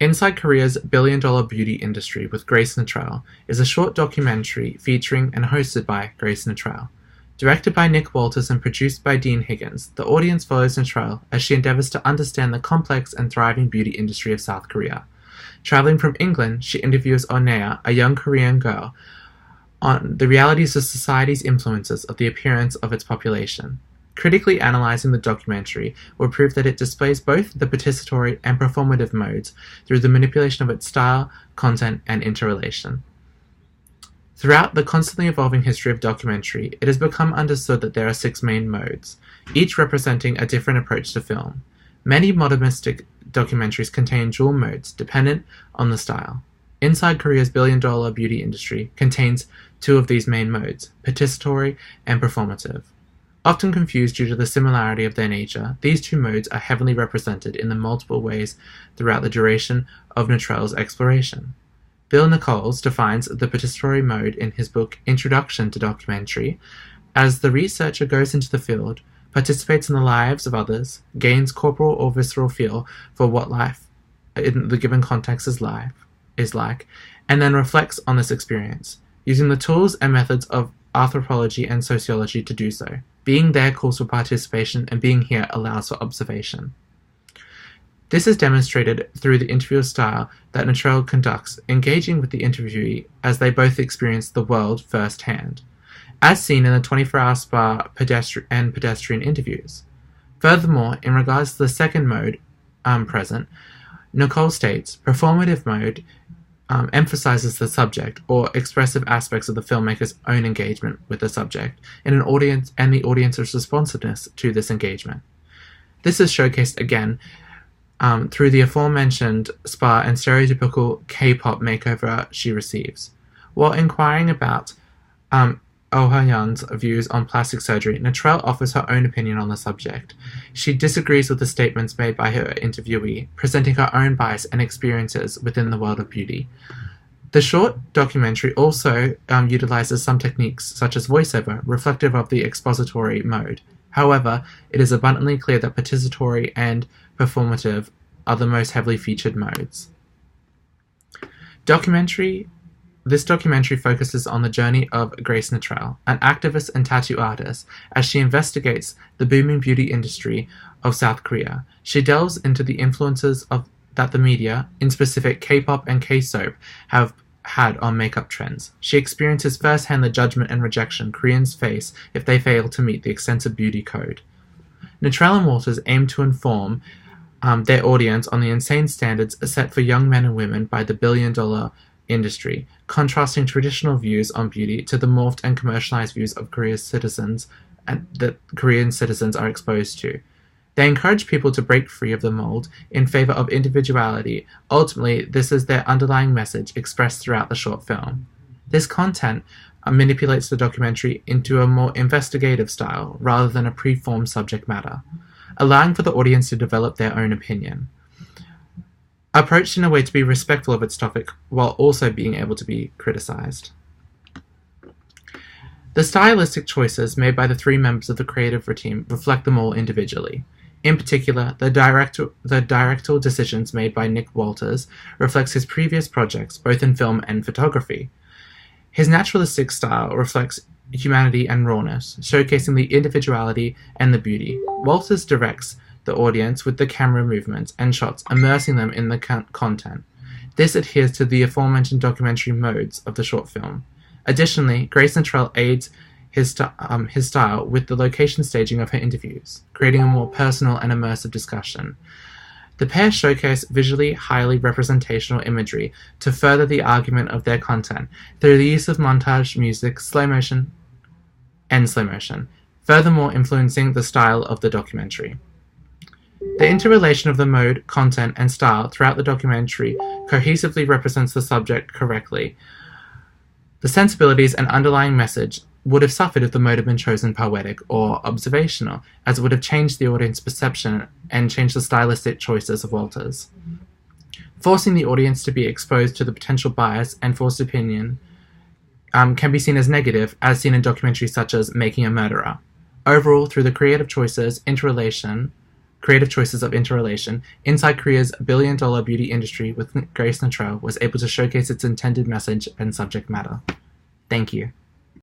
Inside Korea's billion-dollar beauty industry with Grace Notrell is a short documentary featuring and hosted by Grace Notrell. Directed by Nick Walters and produced by Dean Higgins, the audience follows Notrell as she endeavors to understand the complex and thriving beauty industry of South Korea. Traveling from England, she interviews Onea, a young Korean girl, on the realities of society's influences of the appearance of its population. Critically analyzing the documentary will prove that it displays both the participatory and performative modes through the manipulation of its style, content, and interrelation. Throughout the constantly evolving history of documentary, it has become understood that there are 6 main modes, each representing a different approach to film. Many modernistic documentaries contain dual modes, dependent on the style. Inside Korea's billion-dollar beauty industry contains 2 of these main modes, participatory and performative. Often confused due to the similarity of their nature, these 2 modes are heavily represented in the multiple ways throughout the duration of Notrell's exploration. Bill Nichols defines the participatory mode in his book Introduction to Documentary as the researcher goes into the field, participates in the lives of others, gains corporal or visceral feel for what life in the given context is like, and then reflects on this experience, using the tools and methods of anthropology and sociology to do so. Being there calls for participation, and being here allows for observation. This is demonstrated through the interview style that Notrell conducts, engaging with the interviewee as they both experience the world firsthand, as seen in the 24-hour spa and pedestrian interviews. Furthermore, in regards to the second mode present, Nicole states, performative mode emphasizes the subject or expressive aspects of the filmmaker's own engagement with the subject in an audience and the audience's responsiveness to this engagement. This is showcased again through the aforementioned spa and stereotypical K-pop makeover she receives. While inquiring about Oh Ha-yeon's views on plastic surgery, Notrell offers her own opinion on the subject. She disagrees with the statements made by her interviewee, presenting her own bias and experiences within the world of beauty. The short documentary also utilizes some techniques such as voiceover, reflective of the expository mode. However, it is abundantly clear that participatory and performative are the most heavily featured modes. This documentary focuses on the journey of Grace Notrell, an activist and tattoo artist, as she investigates the booming beauty industry of South Korea. She delves into the influences that the media, in specific K-pop and K-soap, have had on makeup trends. She experiences firsthand the judgment and rejection Koreans face if they fail to meet the extensive beauty code. Notrell and Walters aim to inform their audience on the insane standards set for young men and women by the billion-dollar industry, contrasting traditional views on beauty to the morphed and commercialized views of Korea's citizens and that Korean citizens are exposed to. They encourage people to break free of the mold in favor of individuality. Ultimately, this is their underlying message expressed throughout the short film. This content manipulates the documentary into a more investigative style rather than a preformed subject matter, allowing for the audience to develop their own opinion, approached in a way to be respectful of its topic while also being able to be criticized. The stylistic choices made by the 3 members of the creative team reflect them all individually. In particular, the directorial decisions made by Nick Walters reflects his previous projects, both in film and photography. His naturalistic style reflects humanity and rawness, showcasing the individuality and the beauty. Walters directs the audience with the camera movements and shots, immersing them in the content. This adheres to the aforementioned documentary modes of the short film. Additionally, Grace Notrell aids his style with the location staging of her interviews, creating a more personal and immersive discussion. The pair showcase visually highly representational imagery to further the argument of their content through the use of montage music, slow motion, furthermore influencing the style of the documentary. The interrelation of the mode, content, and style throughout the documentary cohesively represents the subject correctly. The sensibilities and underlying message would have suffered if the mode had been chosen poetic or observational, as it would have changed the audience perception and changed the stylistic choices of Walters. Forcing the audience to be exposed to the potential bias and forced opinion can be seen as negative, as seen in documentaries such as Making a Murderer. Overall, through the creative choices, interrelation, creative choices of interrelation, Inside Korea's billion-dollar beauty industry with Grace Natrell was able to showcase its intended message and subject matter. Thank you.